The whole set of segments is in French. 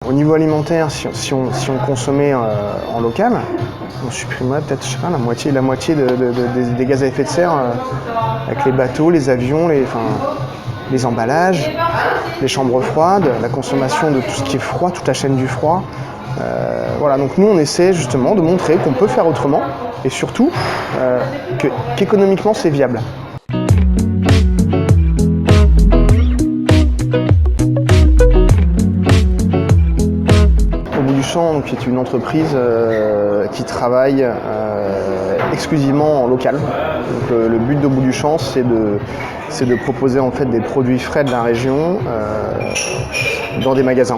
Au niveau alimentaire, si on consommait en local, on supprimerait peut-être, je sais pas, la moitié des gaz à effet de serre avec les bateaux, les avions, les emballages, les chambres froides, la consommation de tout ce qui est froid, toute la chaîne du froid. Voilà, donc nous on essaie justement de montrer qu'on peut faire autrement et surtout qu'économiquement c'est viable. Au bout du champ, donc, est une entreprise qui travaille exclusivement en local. Donc, le but d'Au bout du champ, c'est de proposer en fait des produits frais de la région dans des magasins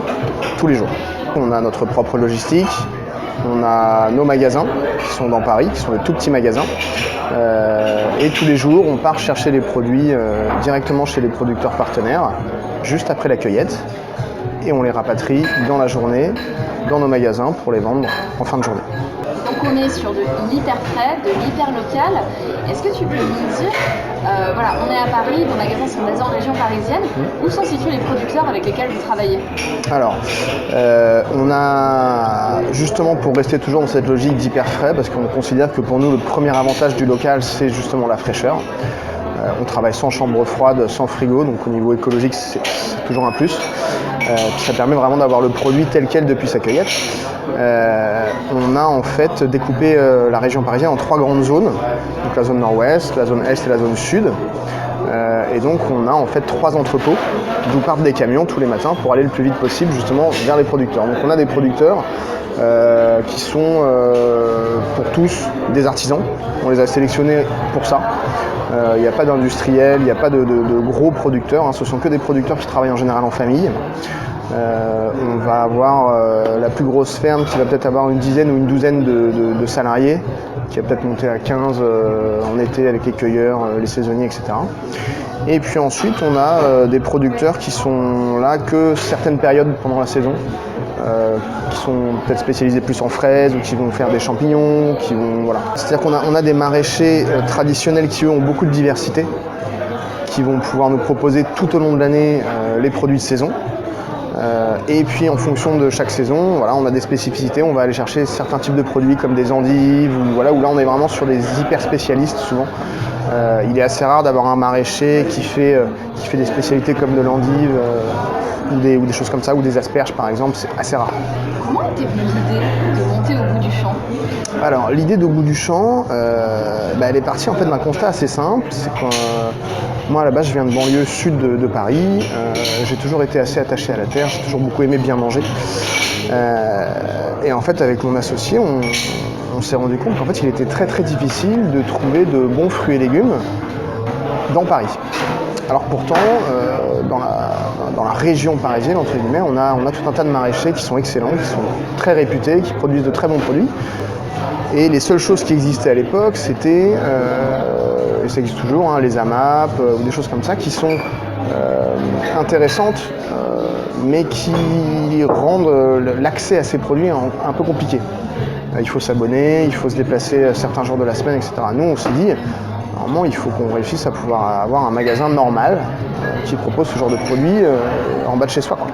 tous les jours. On a notre propre logistique, on a nos magasins qui sont dans Paris, qui sont des tout petits magasins. Et tous les jours, on part chercher les produits directement chez les producteurs partenaires, juste après la cueillette. Et on les rapatrie dans la journée, dans nos magasins pour les vendre en fin de journée. Donc on est sur de l'hyper frais, de l'hyper local. Est-ce que tu peux nous dire, voilà, on est à Paris, nos magasins sont basés en région parisienne. Où sont situés les producteurs avec lesquels vous travaillez? Alors, on a, justement pour rester toujours dans cette logique d'hyper frais, parce qu'on considère que pour nous le premier avantage du local c'est justement la fraîcheur. On travaille sans chambre froide, sans frigo, donc au niveau écologique c'est toujours un plus. Puis ça permet vraiment d'avoir le produit tel quel depuis sa cueillette. On a en fait découpé la région parisienne en 3 grandes zones, donc la zone nord-ouest, la zone est et la zone sud. Et donc on a en fait 3 entrepôts d'où partent des camions tous les matins pour aller le plus vite possible justement vers les producteurs. Donc on a des producteurs qui sont pour tous des artisans. On les a sélectionnés pour ça. Il n'y a pas d'industriels, il n'y a pas de gros producteurs, hein. Ce sont que des producteurs qui travaillent en général en famille. On va avoir la plus grosse ferme qui va peut-être avoir une dizaine ou une douzaine de salariés, qui va peut-être monter à 15 en été avec les cueilleurs, les saisonniers, etc. Et puis ensuite on a des producteurs qui sont là que certaines périodes pendant la saison, qui sont peut-être spécialisés plus en fraises ou qui vont faire des champignons, qui vont, voilà. C'est-à-dire qu'on a des maraîchers traditionnels qui eux ont beaucoup de diversité, qui vont pouvoir nous proposer tout au long de l'année les produits de saison. Et puis en fonction de chaque saison, voilà, on a des spécificités, on va aller chercher certains types de produits comme des endives, ou, voilà, où là on est vraiment sur des hyper spécialistes souvent. Il est assez rare d'avoir un maraîcher qui fait des spécialités comme de l'endive ou des choses comme ça, ou des asperges par exemple, c'est assez rare. Comment était venue l'idée de monter Au bout du champ? Alors l'idée d'Au bout du champ, elle est partie en fait d'un constat assez simple, c'est que moi à la base je viens de banlieue sud de Paris, j'ai toujours été assez attaché à la terre, j'ai toujours beaucoup aimé bien manger. Et en fait avec mon associé, on s'est rendu compte qu'en fait il était très très difficile de trouver de bons fruits et légumes dans Paris. Alors pourtant, dans la région parisienne, entre guillemets, on a tout un tas de maraîchers qui sont excellents, qui sont très réputés, qui produisent de très bons produits. Et les seules choses qui existaient à l'époque, c'était, et ça existe toujours, hein, les AMAP ou des choses comme ça, qui sont intéressantes, mais qui rendent l'accès à ces produits un peu compliqué. Il faut s'abonner, il faut se déplacer certains jours de la semaine, etc. Nous, on s'est dit, normalement, il faut qu'on réussisse à pouvoir avoir un magasin normal qui propose ce genre de produits en bas de chez soi, quoi.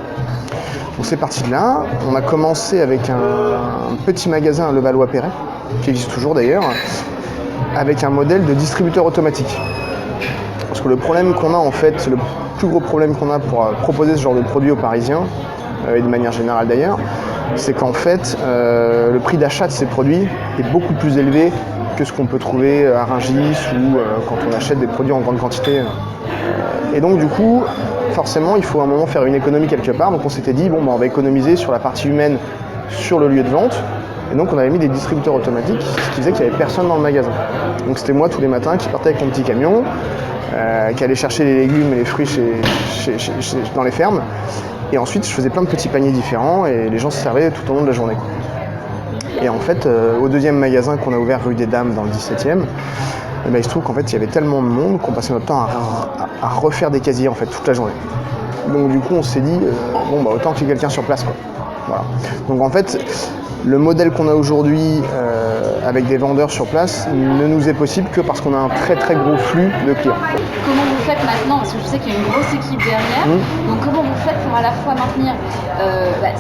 Donc c'est parti de là. On a commencé avec un petit magasin à Levallois-Perret, qui existe toujours d'ailleurs, avec un modèle de distributeur automatique. Parce que le problème qu'on a en fait, c'est le plus gros problème qu'on a pour proposer ce genre de produits aux Parisiens, et de manière générale d'ailleurs, c'est qu'en fait, le prix d'achat de ces produits est beaucoup plus élevé que ce qu'on peut trouver à Rungis ou quand on achète des produits en grande quantité. Et donc du coup, forcément, il faut à un moment faire une économie quelque part. Donc on s'était dit, bon, on va économiser sur la partie humaine sur le lieu de vente. Et donc on avait mis des distributeurs automatiques, ce qui faisait qu'il n'y avait personne dans le magasin. Donc c'était moi tous les matins qui partais avec mon petit camion, qui allait chercher les légumes et les fruits dans les fermes. Et ensuite je faisais plein de petits paniers différents et les gens se servaient tout au long de la journée. Et en fait, au deuxième magasin qu'on a ouvert rue des Dames dans le 17e, il se trouve qu'en fait il y avait tellement de monde qu'on passait notre temps à refaire des casiers en fait toute la journée. Donc du coup on s'est dit, autant qu'il y ait quelqu'un sur place, quoi. Voilà. Donc en fait, le modèle qu'on a aujourd'hui avec des vendeurs sur place ne nous est possible que parce qu'on a un très très gros flux de clients. Comment vous faites maintenant, parce que je sais qu'il y a une grosse équipe derrière, donc comment vous faites pour à la fois maintenir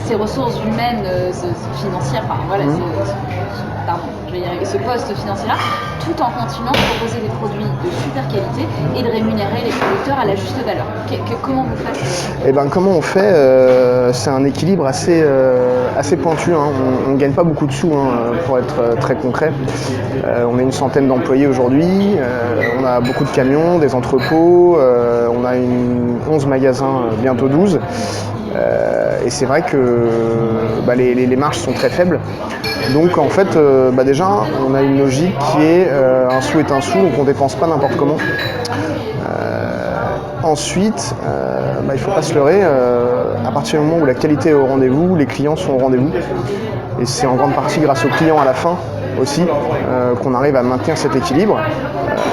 ces ressources humaines, financières, enfin voilà, ce poste financier-là, tout en continuant de proposer des produits de super qualité et de rémunérer les producteurs à la juste valeur. Comment vous faites? Eh ben, comment on fait c'est un équilibre assez pointu. Hein. On ne gagne pas beaucoup de sous, hein, pour être très concret. On est une centaine d'employés aujourd'hui. On a beaucoup de camions, des entrepôts. On a 11 magasins, bientôt 12. Et c'est vrai que les marges sont très faibles. Donc en fait, déjà, on a une logique qui est un sou est un sou, donc on ne dépense pas n'importe comment. Ensuite, il ne faut pas se leurrer, à partir du moment où la qualité est au rendez-vous, les clients sont au rendez-vous. Et c'est en grande partie grâce aux clients à la fin aussi qu'on arrive à maintenir cet équilibre.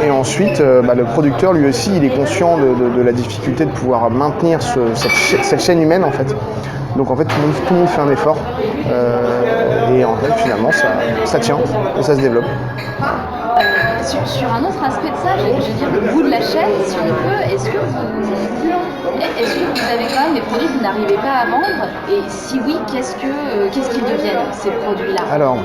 Et ensuite, le producteur lui aussi, il est conscient de la difficulté de pouvoir maintenir cette chaîne humaine en fait. Donc en fait, tout le monde fait un effort. Et en fait, finalement, ça tient et ça se développe. Sur un autre aspect de ça, je veux dire le bout de la chaîne, si on peut, est-ce que vous avez quand même des produits que vous n'arrivez pas à vendre? Et si oui, qu'est-ce qu'ils deviennent, ces produits-là? Alors,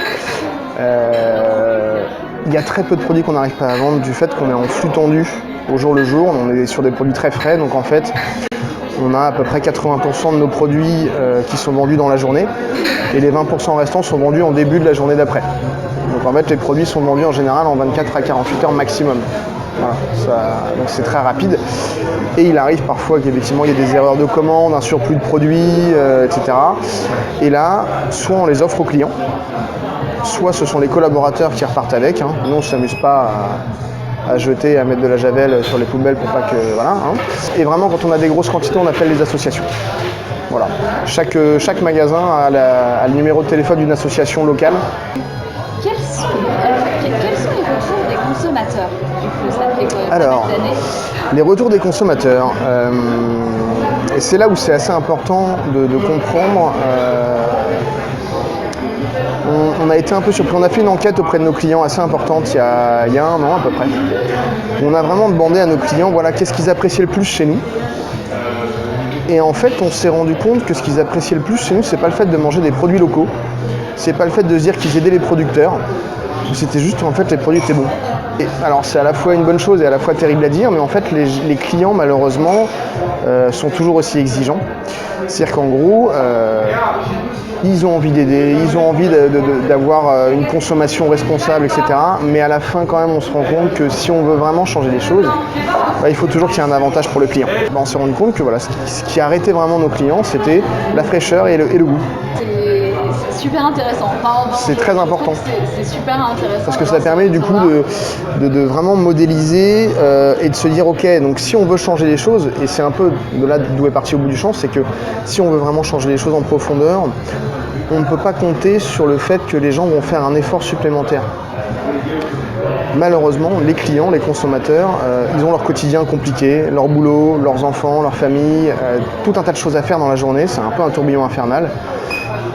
il y a très peu de produits qu'on n'arrive pas à vendre du fait qu'on est en flux tendu au jour le jour. On est sur des produits très frais, donc en fait, on a à peu près 80% de nos produits qui sont vendus dans la journée et les 20% restants sont vendus en début de la journée d'après. Donc en fait, les produits sont vendus en général en 24 à 48 heures maximum. Voilà, donc c'est très rapide. Et il arrive parfois qu'effectivement il y ait des erreurs de commande, un surplus de produits, etc. Et là, soit on les offre aux clients, soit ce sont les collaborateurs qui repartent avec. Hein. Nous, on ne s'amuse pas à jeter, à mettre de la javel sur les poubelles pour pas que... Voilà, hein. Et vraiment, quand on a des grosses quantités, on appelle les associations. Voilà. Chaque magasin a le numéro de téléphone d'une association locale. Quels sont les retours des consommateurs? Ça fait pas mal d'années. Les retours des consommateurs, et c'est là où c'est assez important de comprendre. On a été un peu surpris. On a fait une enquête auprès de nos clients assez importante il y a 1 an à peu près. On a vraiment demandé à nos clients, voilà, qu'est-ce qu'ils appréciaient le plus chez nous. Et en fait, on s'est rendu compte que ce qu'ils appréciaient le plus chez nous, c'est pas le fait de manger des produits locaux, c'est pas le fait de se dire qu'ils aidaient les producteurs, c'était juste en fait les produits étaient bons. Et alors c'est à la fois une bonne chose et à la fois terrible à dire, mais en fait les clients malheureusement sont toujours aussi exigeants. C'est-à-dire qu'en gros, ils ont envie d'aider, ils ont envie d'avoir une consommation responsable, etc. Mais à la fin quand même on se rend compte que si on veut vraiment changer les choses, il faut toujours qu'il y ait un avantage pour le client. On s'est rendu compte que voilà, ce qui arrêtait vraiment nos clients, c'était la fraîcheur et le goût. C'est super intéressant. C'est très important. C'est super intéressant. Parce que ça permet du coup de vraiment modéliser et de se dire ok, donc si on veut changer les choses, et c'est un peu de là d'où est parti au bout du champ, c'est que si on veut vraiment changer les choses en profondeur, on ne peut pas compter sur le fait que les gens vont faire un effort supplémentaire. Malheureusement, les clients, les consommateurs, ils ont leur quotidien compliqué, leur boulot, leurs enfants, leur famille, tout un tas de choses à faire dans la journée, c'est un peu un tourbillon infernal.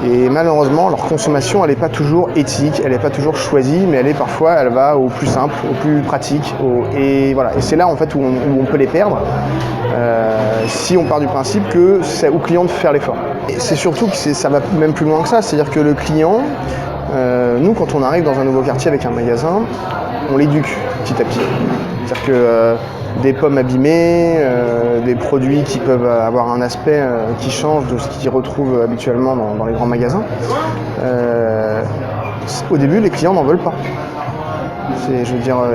Et malheureusement, leur consommation, elle n'est pas toujours éthique, elle n'est pas toujours choisie, mais elle va au plus simple, au plus pratique. Et voilà. Et c'est là en fait où on peut les perdre, si on part du principe que c'est au client de faire l'effort. Et c'est surtout que ça va même plus loin que ça, c'est-à-dire que le client, nous quand on arrive dans un nouveau quartier avec un magasin, on l'éduque petit à petit. C'est-à-dire que des pommes abîmées, des produits qui peuvent avoir un aspect qui change de ce qu'ils retrouvent habituellement dans les grands magasins. Au début, les clients n'en veulent pas.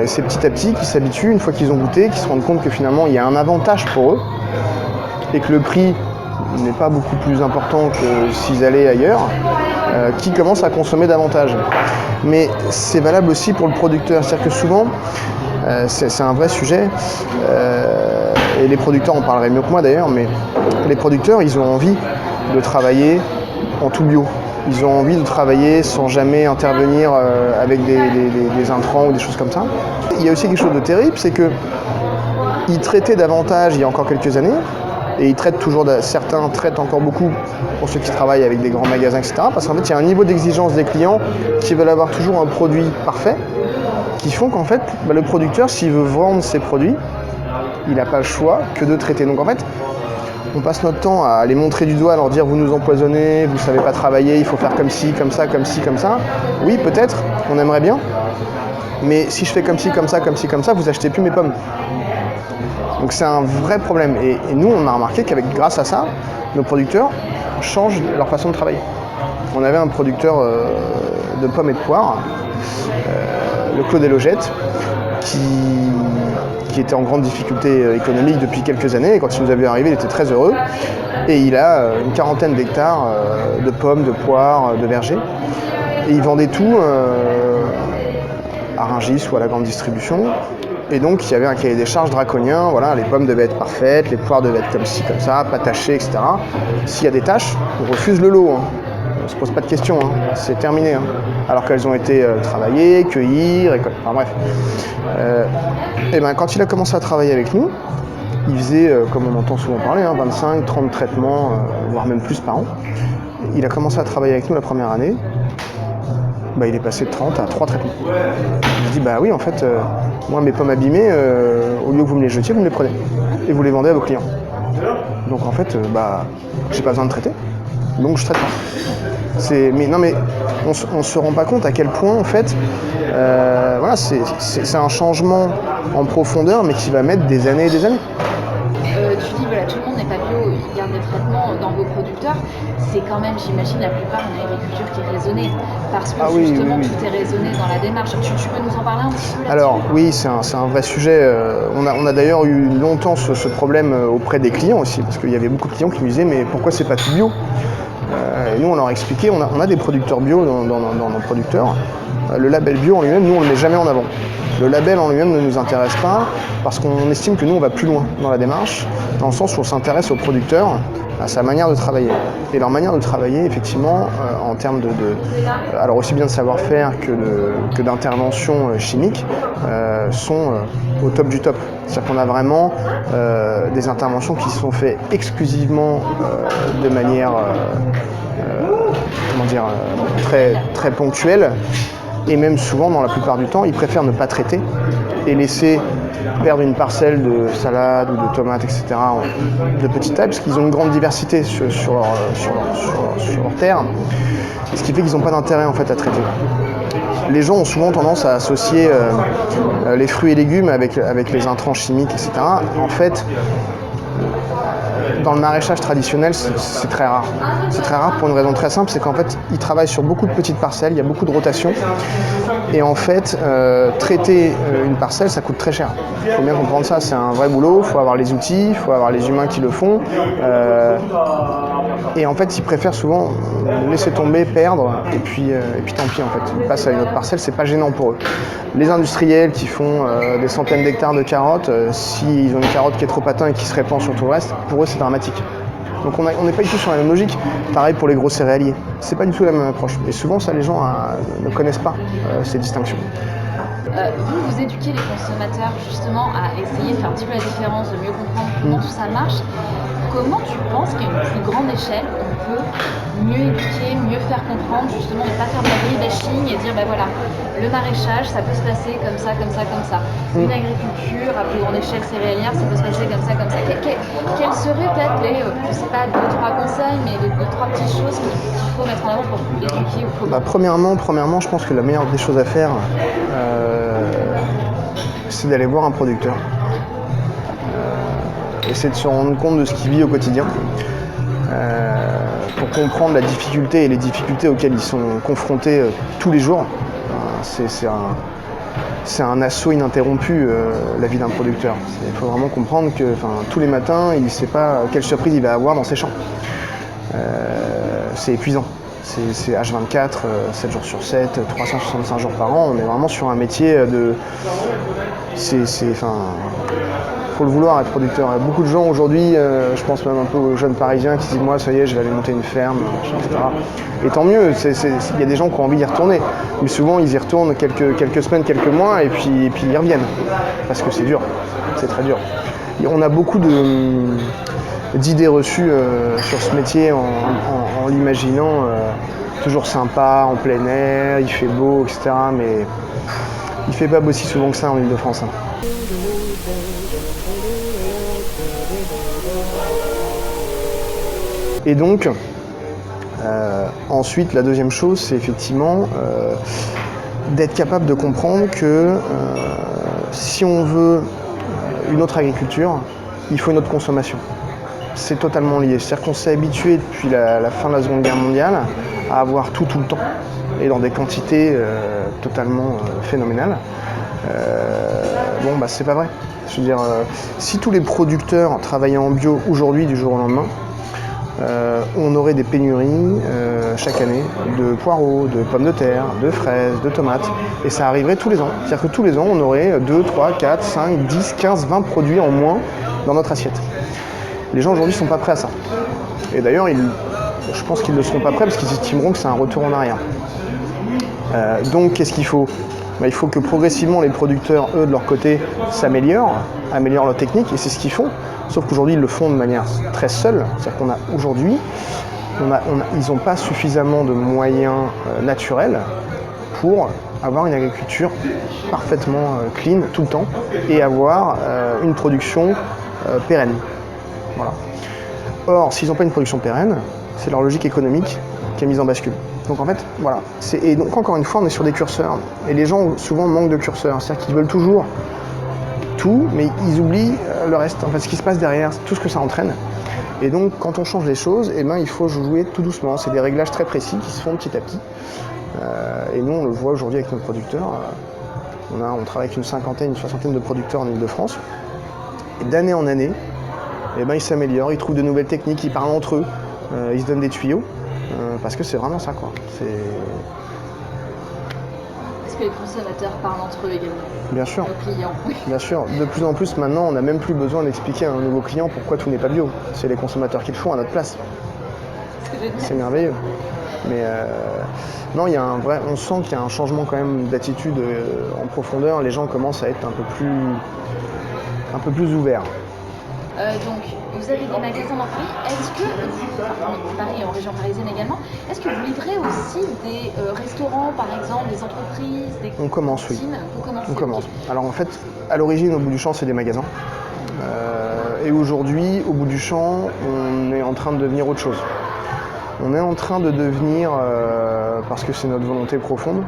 C'est petit à petit qu'ils s'habituent, une fois qu'ils ont goûté, qu'ils se rendent compte que finalement il y a un avantage pour eux et que le prix n'est pas beaucoup plus important que s'ils allaient ailleurs, qui commencent à consommer davantage. Mais c'est valable aussi pour le producteur, c'est-à-dire que souvent, c'est un vrai sujet, et les producteurs en parleraient mieux que moi d'ailleurs, mais les producteurs, ils ont envie de travailler en tout bio. Ils ont envie de travailler sans jamais intervenir avec des intrants ou des choses comme ça. Il y a aussi quelque chose de terrible, c'est qu'ils traitaient davantage il y a encore quelques années, et ils traitent toujours, certains traitent encore beaucoup pour ceux qui travaillent avec des grands magasins, etc. Parce qu'en fait, il y a un niveau d'exigence des clients qui veulent avoir toujours un produit parfait, qui font qu'en fait, le producteur, s'il veut vendre ses produits, il n'a pas le choix que de traiter. Donc en fait, on passe notre temps à les montrer du doigt, à leur dire vous nous empoisonnez, vous ne savez pas travailler, il faut faire comme ci, comme ça, comme ci, comme ça. Oui, peut-être, on aimerait bien, mais si je fais comme ci, comme ça, comme ci, comme ça, vous achetez plus mes pommes. Donc c'est un vrai problème. Et nous, on a remarqué grâce à ça, nos producteurs changent leur façon de travailler. On avait un producteur de pommes et de poires, le Claude et Logette, qui était en grande difficulté économique depuis quelques années. Et quand il nous a vu arriver, il était très heureux. Et il a une quarantaine d'hectares de pommes, de poires, de vergers. Et il vendait tout à Rungis ou à la grande distribution. Et donc il y avait un cahier des charges draconien. Voilà, les pommes devaient être parfaites, les poires devaient être comme ci, comme ça, pas tachées, etc. S'il y a des taches, on refuse le lot. On ne se pose pas de questions, c'est terminé. Alors qu'elles ont été travaillées, cueillies, récoltées, enfin bref. Et ben, quand il a commencé à travailler avec nous, il faisait, comme on entend souvent parler, 25, 30 traitements, voire même plus par an. Il a commencé à travailler avec nous la première année. Bah, il est passé de 30 à 3 traitements. Je dis, bah oui, en fait, moi, mes pommes abîmées, au lieu que vous me les jetiez, vous me les prenez. Et vous les vendez à vos clients. Donc en fait, j'ai pas besoin de traiter. Donc je traite pas. Mais on ne se rend pas compte à quel point, en fait, voilà, c'est un changement en profondeur, mais qui va mettre des années et des années. Tu dis, voilà, tout le monde n'est pas bio, il y a des traitements dans vos producteurs. C'est quand même, j'imagine, la plupart une agriculture qui est raisonnée. Parce que justement, oui. Tout est raisonné dans la démarche. Tu peux nous en parler un petit peu là-dessus ? Alors, oui, c'est un vrai sujet. On a d'ailleurs eu longtemps ce problème auprès des clients aussi, parce qu'il y avait beaucoup de clients qui nous disaient, mais pourquoi c'est pas tout bio ? Et nous, on leur a expliqué, on a des producteurs bio dans nos producteurs. Le label bio en lui-même, nous, on ne le met jamais en avant. Le label en lui-même ne nous intéresse pas parce qu'on estime que nous, on va plus loin dans la démarche, dans le sens où on s'intéresse aux producteurs, à sa manière de travailler. Et leur manière de travailler, effectivement, en termes alors aussi bien de savoir-faire que d'intervention chimique, sont au top du top. C'est-à-dire qu'on a vraiment des interventions qui sont faites exclusivement de manière très, très ponctuelle. Et même souvent, dans la plupart du temps, ils préfèrent ne pas traiter et laisser perdre une parcelle de salade ou de tomates, etc. de petite taille, parce qu'ils ont une grande diversité sur leur terre, ce qui fait qu'ils n'ont pas d'intérêt en fait à traiter. Les gens ont souvent tendance à associer les fruits et légumes avec les intrants chimiques, etc. En fait, dans le maraîchage traditionnel, c'est très rare. C'est très rare pour une raison très simple, c'est qu'en fait, ils travaillent sur beaucoup de petites parcelles, il y a beaucoup de rotation. Et en fait, traiter une parcelle, ça coûte très cher. Il faut bien comprendre ça, c'est un vrai boulot, il faut avoir les outils, il faut avoir les humains qui le font. Et en fait, ils préfèrent souvent laisser tomber, perdre, et puis tant pis en fait. Ils passent à une autre parcelle, c'est pas gênant pour eux. Les industriels qui font des centaines d'hectares de carottes, s'ils ont une carotte qui est trop atteinte et qui se répand sur tout le reste, pour eux c'est dramatique. Donc on n'est pas du tout sur la même logique. Pareil pour les gros céréaliers. C'est pas du tout la même approche. Et souvent ça, les gens ne connaissent pas ces distinctions. Vous éduquez les consommateurs justement à essayer de faire un petit peu la différence, de mieux comprendre comment tout ça marche. Comment tu penses qu'à une plus grande échelle, on peut mieux éduquer, mieux faire comprendre, justement, ne pas faire de la greenwashing et dire, ben voilà, le maraîchage, ça peut se passer comme ça, comme ça, comme ça. Une agriculture à plus grande échelle céréalière, ça peut se passer comme ça, comme ça. Quels seraient peut-être les, je sais pas, 2-3 conseils, mais les 2-3 petites choses qu'il faut mettre en avant pour éduquer ou comment ? Premièrement, je pense que la meilleure des choses à faire, c'est d'aller voir un producteur. Essayer de se rendre compte de ce qu'il vit au quotidien pour comprendre la difficulté et les difficultés auxquelles ils sont confrontés tous les jours. C'est un assaut ininterrompu, la vie d'un producteur. Il faut vraiment comprendre que tous les matins, il ne sait pas quelle surprise il va avoir dans ses champs. C'est épuisant. C'est H24, 7 jours sur 7, 365 jours par an. On est vraiment sur un métier de... faut le vouloir être producteur. Il y a beaucoup de gens aujourd'hui, je pense même un peu aux jeunes parisiens qui disent moi ça y est je vais aller monter une ferme, etc. Et tant mieux, il y a des gens qui ont envie d'y retourner. Mais souvent ils y retournent quelques semaines, quelques mois et puis ils reviennent. Parce que c'est dur, c'est très dur. Et on a beaucoup d'idées reçues sur ce métier en l'imaginant toujours sympa, en plein air, il fait beau, etc. Mais il fait pas aussi souvent que ça en Ile-de-France. Et donc, ensuite, la deuxième chose, c'est effectivement d'être capable de comprendre que si on veut une autre agriculture, il faut une autre consommation. C'est totalement lié. C'est-à-dire qu'on s'est habitué depuis la fin de la Seconde Guerre mondiale à avoir tout le temps et dans des quantités totalement phénoménales. Bon, bah c'est pas vrai. Je veux dire, si tous les producteurs travaillaient en bio aujourd'hui, du jour au lendemain, on aurait des pénuries chaque année de poireaux, de pommes de terre, de fraises, de tomates, et ça arriverait tous les ans. C'est-à-dire que tous les ans, on aurait 2, 3, 4, 5, 10, 15, 20 produits en moins dans notre assiette. Les gens aujourd'hui ne sont pas prêts à ça. Et d'ailleurs, je pense qu'ils ne le seront pas prêts parce qu'ils estimeront que c'est un retour en arrière. Donc, qu'est-ce qu'il faut ? Il faut que progressivement les producteurs, eux, de leur côté, améliorent leur technique, et c'est ce qu'ils font. Sauf qu'aujourd'hui, ils le font de manière très seule. C'est-à-dire qu'on a aujourd'hui, ils n'ont pas suffisamment de moyens naturels pour avoir une agriculture parfaitement clean tout le temps et avoir une production pérenne. Voilà. Or, s'ils n'ont pas une production pérenne, c'est leur logique économique qui est mise en bascule. Donc en fait, voilà. Et donc encore une fois, on est sur des curseurs. Et les gens souvent manquent de curseurs. C'est-à-dire qu'ils veulent toujours tout, mais ils oublient le reste. En fait, ce qui se passe derrière, tout ce que ça entraîne. Et donc, quand on change les choses, il faut jouer tout doucement. C'est des réglages très précis qui se font petit à petit. Et nous, on le voit aujourd'hui avec nos producteurs. On travaille avec une soixantaine de producteurs en Île-de-France. Et d'année en année, ils s'améliorent, ils trouvent de nouvelles techniques, ils parlent entre eux, ils se donnent des tuyaux. Parce que c'est vraiment ça, quoi. Est-ce que les consommateurs parlent entre eux également ? Bien sûr. Les clients. Bien sûr. De plus en plus, maintenant, on n'a même plus besoin d'expliquer à un nouveau client pourquoi tout n'est pas bio. C'est les consommateurs qui le font à notre place. C'est merveilleux. Mais non, on sent qu'il y a un changement quand même d'attitude en profondeur. Les gens commencent à être un peu plus ouverts. Donc, vous avez des magasins dans Paris. Est-ce que, Paris et en région parisienne également, est-ce que vous livrez aussi des restaurants, par exemple, des entreprises, des On commence, oui. On commence. Alors en fait, à l'origine, au bout du champ, c'est des magasins. Et aujourd'hui, au bout du champ, on est en train de devenir autre chose. On est en train de devenir, parce que c'est notre volonté profonde,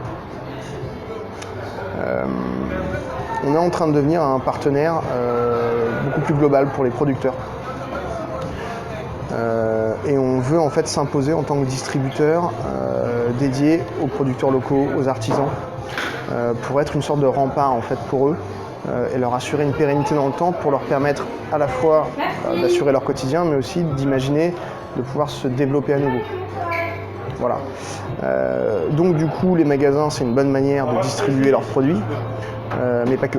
on est en train de devenir un partenaire beaucoup plus global pour les producteurs. Et on veut en fait s'imposer en tant que distributeur dédié aux producteurs locaux, aux artisans, pour être une sorte de rempart en fait pour eux et leur assurer une pérennité dans le temps pour leur permettre à la fois d'assurer leur quotidien mais aussi d'imaginer de pouvoir se développer à nouveau. Voilà. Donc du coup les magasins c'est une bonne manière de distribuer leurs produits, mais pas que.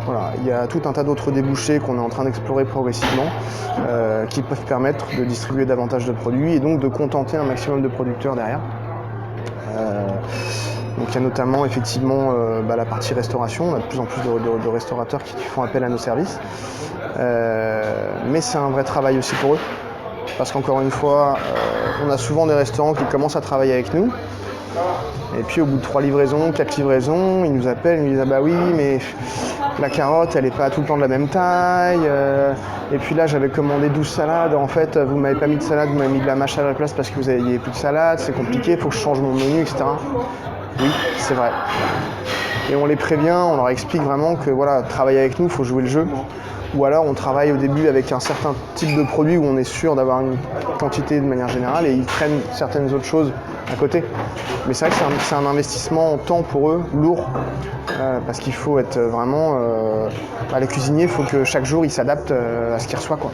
Voilà, il y a tout un tas d'autres débouchés qu'on est en train d'explorer progressivement qui peuvent permettre de distribuer davantage de produits et donc de contenter un maximum de producteurs derrière. Donc il y a notamment effectivement la partie restauration, on a de plus en plus de restaurateurs qui font appel à nos services. Mais c'est un vrai travail aussi pour eux, parce qu'encore une fois, on a souvent des restaurants qui commencent à travailler avec nous. Et puis au bout de 3 livraisons, 4 livraisons, ils nous appellent, ils nous disent « Ah bah oui, mais la carotte, elle n'est pas tout le temps de la même taille. Et puis là, j'avais commandé 12 salades. En fait, vous ne m'avez pas mis de salade, vous m'avez mis de la mâche à la place parce que vous n'aviez plus de salade. C'est compliqué, il faut que je change mon menu, etc. » Oui, c'est vrai. Et on les prévient, on leur explique vraiment que voilà, travailler avec nous, il faut jouer le jeu. Ou alors on travaille au début avec un certain type de produit où on est sûr d'avoir une quantité de manière générale et ils prennent certaines autres choses à côté. Mais c'est vrai que c'est un investissement en temps pour eux, lourd, parce qu'il faut être vraiment... les cuisiniers, il faut que chaque jour ils s'adaptent à ce qu'ils reçoivent, quoi.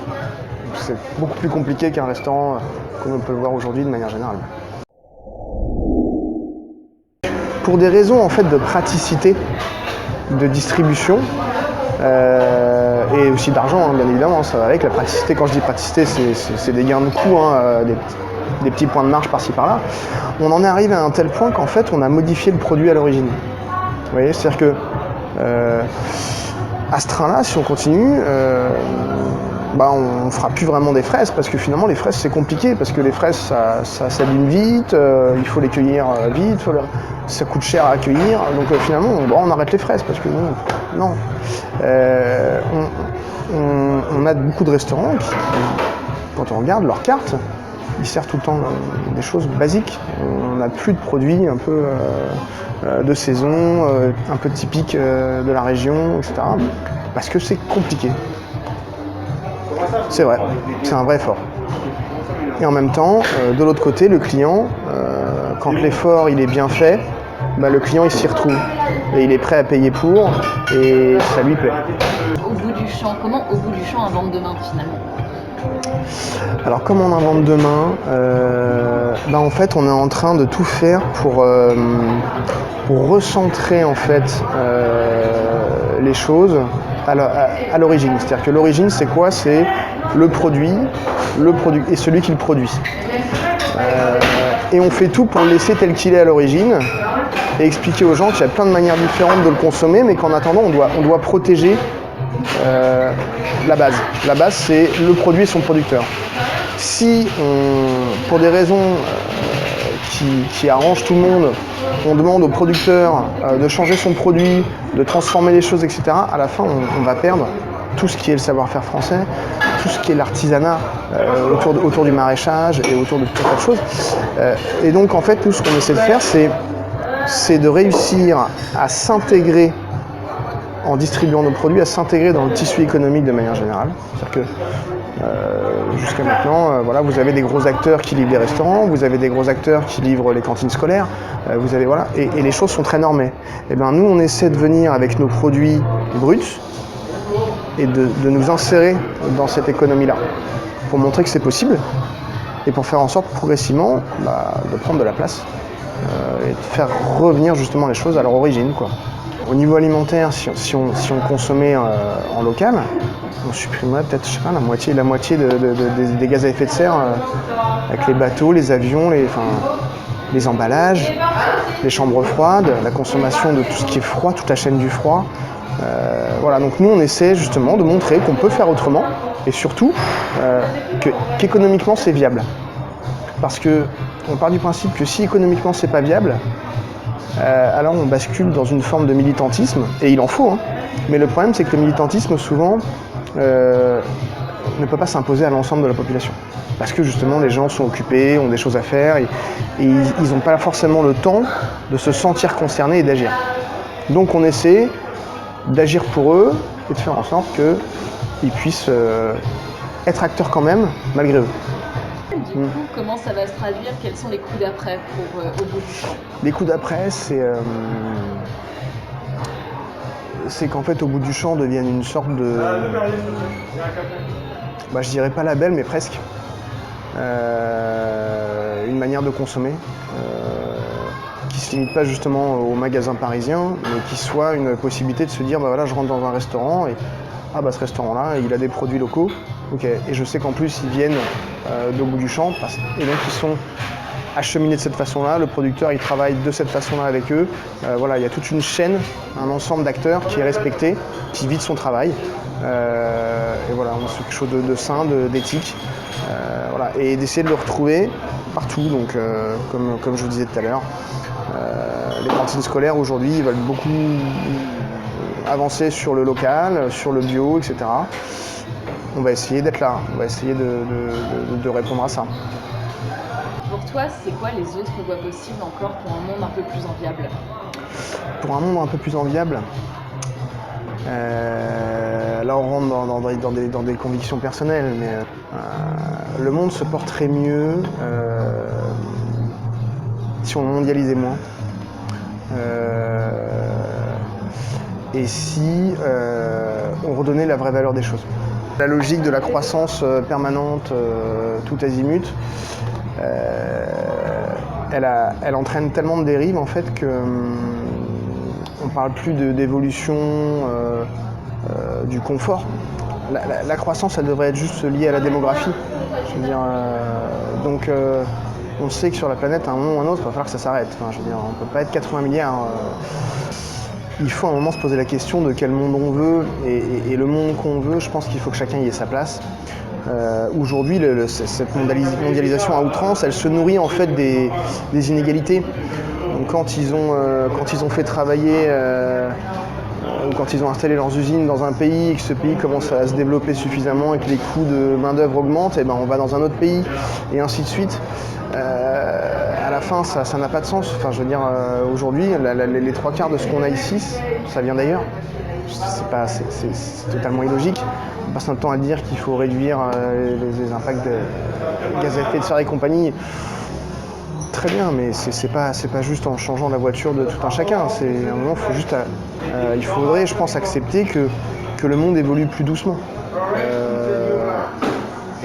C'est beaucoup plus compliqué qu'un restaurant comme on peut le voir aujourd'hui de manière générale. Pour des raisons en fait de praticité, de distribution, et aussi d'argent, bien évidemment, ça va avec la praticité. Quand je dis praticité, c'est des gains de coût, des petits points de marge par-ci par-là. On en est arrivé à un tel point qu'en fait, on a modifié le produit à l'origine. Vous voyez, c'est-à-dire que à ce train-là, si on continue, on ne fera plus vraiment des fraises, parce que finalement, les fraises, c'est compliqué, parce que les fraises, ça s'abîme vite, il faut les cueillir vite, ça coûte cher à cueillir, donc finalement, on arrête les fraises, parce que non. On a beaucoup de restaurants qui, quand on regarde leur carte, il sert tout le temps des choses basiques. On n'a plus de produits un peu de saison, un peu typiques de la région, etc. Parce que c'est compliqué. C'est vrai, c'est un vrai effort. Et en même temps, de l'autre côté, le client, quand l'effort il est bien fait, le client il s'y retrouve. Et il est prêt à payer pour, et ça lui plaît. Au bout du champ, comment au bout du champ invente demain finalement? Alors comment on invente demain, en fait on est en train de tout faire pour recentrer en fait les choses à l'origine. C'est-à-dire que l'origine c'est quoi? C'est le produit et celui qui le produit. Et on fait tout pour le laisser tel qu'il est à l'origine et expliquer aux gens qu'il y a plein de manières différentes de le consommer, mais qu'en attendant on doit protéger la base. La base, c'est le produit et son producteur. Si, pour des raisons qui arrangent tout le monde, on demande au producteur de changer son produit, de transformer les choses, etc., à la fin, on va perdre tout ce qui est le savoir-faire français, tout ce qui est l'artisanat autour du maraîchage et autour de tout un tas de choses. Et donc, en fait, tout ce qu'on essaie de faire, c'est de réussir à s'intégrer en distribuant nos produits, à s'intégrer dans le tissu économique de manière générale. C'est-à-dire que jusqu'à maintenant, vous avez des gros acteurs qui livrent des restaurants, vous avez des gros acteurs qui livrent les cantines scolaires, et les choses sont très normées. Et bien nous, on essaie de venir avec nos produits bruts et de nous insérer dans cette économie-là, pour montrer que c'est possible et pour faire en sorte progressivement de prendre de la place et de faire revenir justement les choses à leur origine, quoi. Au niveau alimentaire, si on consommait en local, on supprimerait peut-être, la moitié des gaz à effet de serre avec les bateaux, les avions, les emballages, les chambres froides, la consommation de tout ce qui est froid, toute la chaîne du froid. Donc nous on essaie justement de montrer qu'on peut faire autrement et surtout qu'économiquement c'est viable. Parce qu'on part du principe que si économiquement c'est pas viable, alors on bascule dans une forme de militantisme, et il en faut, hein. Mais le problème c'est que le militantisme souvent ne peut pas s'imposer à l'ensemble de la population. Parce que justement les gens sont occupés, ont des choses à faire, et ils n'ont pas forcément le temps de se sentir concernés et d'agir. Donc on essaie d'agir pour eux et de faire en sorte qu'ils puissent être acteurs quand même, malgré eux. Du coup, comment ça va se traduire? Quels sont les coups d'après pour au bout du champ? Les coups d'après, c'est qu'en fait, au bout du champ devienne une sorte de... je dirais pas label, mais presque. Une manière de consommer qui se limite pas justement aux magasins parisiens, mais qui soit une possibilité de se dire, je rentre dans un restaurant et ce restaurant-là, il a des produits locaux. Ok, et je sais qu'en plus ils viennent d'au bout du champ, et donc ils sont acheminés de cette façon-là, le producteur il travaille de cette façon-là avec eux. Il y a toute une chaîne, un ensemble d'acteurs qui est respecté, qui vit de son travail. On fait quelque chose de sain, d'éthique, et d'essayer de le retrouver partout. Donc, comme je vous disais tout à l'heure, les cantines scolaires aujourd'hui ils veulent beaucoup avancer sur le local, sur le bio, etc. On va essayer d'être là, on va essayer de répondre à ça. Pour toi, c'est quoi les autres voies possibles encore pour un monde un peu plus enviable? Pour un monde un peu plus enviable, là on rentre dans des convictions personnelles, mais le monde se porterait mieux si on mondialisait moins. Et si on redonnait la vraie valeur des choses. La logique de la croissance permanente, tout azimut, elle entraîne tellement de dérives en fait que on parle plus d'évolution du confort. La croissance, elle devrait être juste liée à la démographie. Je veux dire, on sait que sur la planète, à un moment ou à un autre, il va falloir que ça s'arrête. On ne peut pas être 80 milliards. Il faut à un moment se poser la question de quel monde on veut, et le monde qu'on veut, je pense qu'il faut que chacun y ait sa place. Aujourd'hui, cette mondialisation à outrance, elle se nourrit en fait des inégalités. Donc quand ils ont fait travailler ou quand ils ont installé leurs usines dans un pays et que ce pays commence à se développer suffisamment et que les coûts de main-d'œuvre augmentent, et ben on va dans un autre pays et ainsi de suite. À la fin, ça n'a pas de sens. Enfin, je veux dire, aujourd'hui, les trois quarts de ce qu'on a ici, ça vient d'ailleurs. C'est totalement illogique. On passe notre temps à dire qu'il faut réduire les impacts de gaz à effet de serre et compagnie. Très bien, mais c'est pas juste en changeant la voiture de tout un chacun. À un moment, il faudrait, je pense, accepter que le monde évolue plus doucement.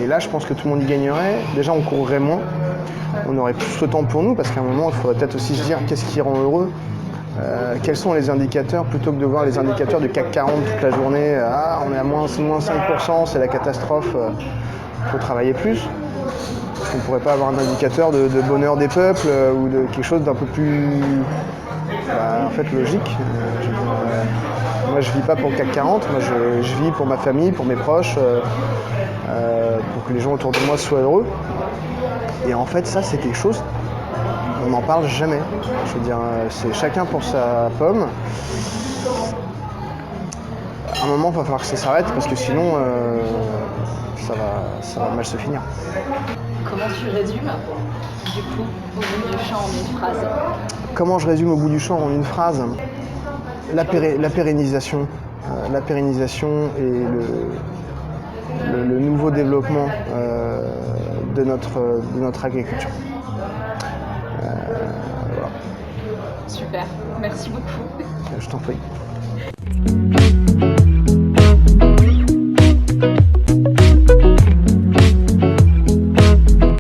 Et là, je pense que tout le monde y gagnerait. Déjà, on courrait moins. On aurait plus de temps pour nous, parce qu'à un moment, il faudrait peut-être aussi se dire qu'est-ce qui rend heureux. Quels sont les indicateurs, plutôt que de voir les indicateurs de CAC 40 toute la journée. Ah, on est à moins 5%, c'est la catastrophe, il faut travailler plus. On ne pourrait pas avoir un indicateur de bonheur des peuples ou de quelque chose d'un peu plus en fait logique. Moi je vis pas pour le CAC 40, moi je vis pour ma famille, pour mes proches, pour que les gens autour de moi soient heureux. Et en fait ça c'est quelque chose, on n'en parle jamais. Je veux dire, c'est chacun pour sa pomme. À un moment il va falloir que ça s'arrête parce que sinon ça va mal se finir. Comment tu résumes, du coup, au bout du champ en une phrase? Comment je résume au bout du champ en une phrase? La pérennisation. La pérennisation et le nouveau développement de notre agriculture. Voilà. Super, merci beaucoup. Je t'en prie.